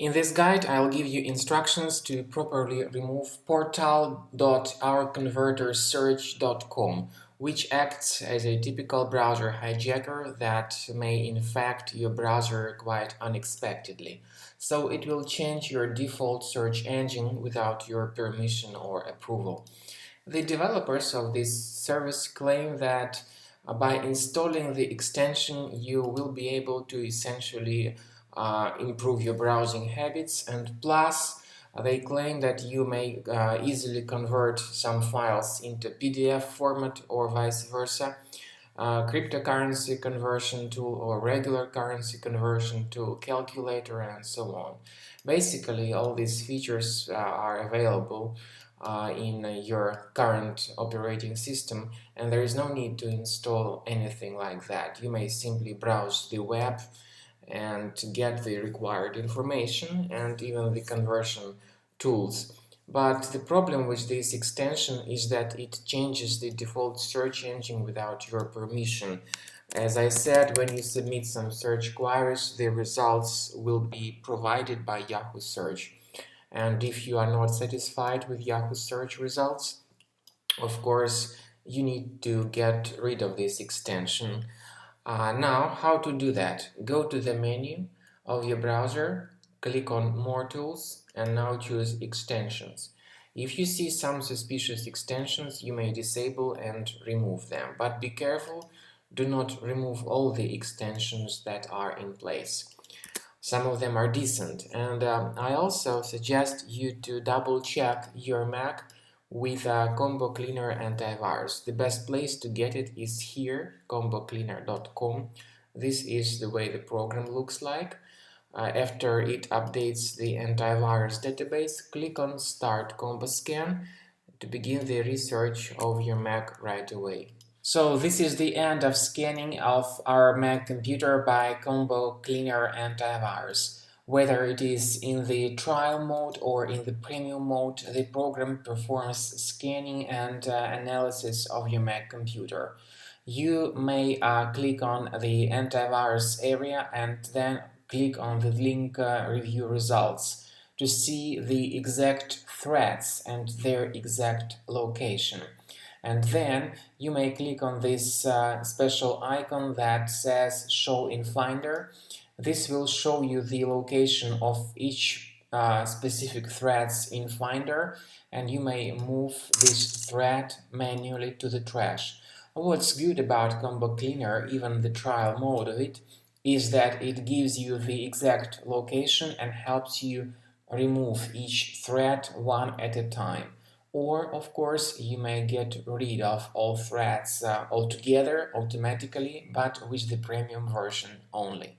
In this guide, I'll give you instructions to properly remove portal.ourconvertersearch.com, which acts as a typical browser hijacker that may infect your browser quite unexpectedly. So it will change your default search engine without your permission or approval. The developers of this service claim that by installing the extension, you will be able to essentially improve your browsing habits, and plus they claim that you may easily convert some files into PDF format or vice versa, cryptocurrency conversion tool or regular currency conversion tool, calculator, and so on. Basically, all these features are available in your current operating system, and there is no need to install anything like that. You may simply browse the web and get the required information and even the conversion tools. But the problem with this extension is that it changes the default search engine without your permission. As I said, when you submit some search queries, the results will be provided by Yahoo Search. And if you are not satisfied with Yahoo Search results, of course, you need to get rid of this extension. Now, how to do that? Go to the menu of your browser, click on More Tools, and now choose Extensions. If you see some suspicious extensions, you may disable and remove them. But be careful, do not remove all the extensions that are in place. Some of them are decent, and I also suggest you to double check your Mac with Combo Cleaner Antivirus. The best place to get it is here, combocleaner.com. This is the way the program looks like. After it updates the antivirus database, click on Start Combo Scan to begin the research of your Mac right away. So this is the end of scanning of our Mac computer by Combo Cleaner Antivirus. Whether it is in the trial mode or in the premium mode, the program performs scanning and analysis of your Mac computer. You may click on the antivirus area and then click on the link Review Results to see the exact threats and their exact location. And then you may click on this special icon that says Show in Finder. This will show you the location of each specific threads in Finder, and you may move this thread manually to the trash. What's good about Combo Cleaner, even the trial mode of it, is that it gives you the exact location and helps you remove each thread one at a time. Or, of course, you may get rid of all threads altogether automatically, but with the premium version only.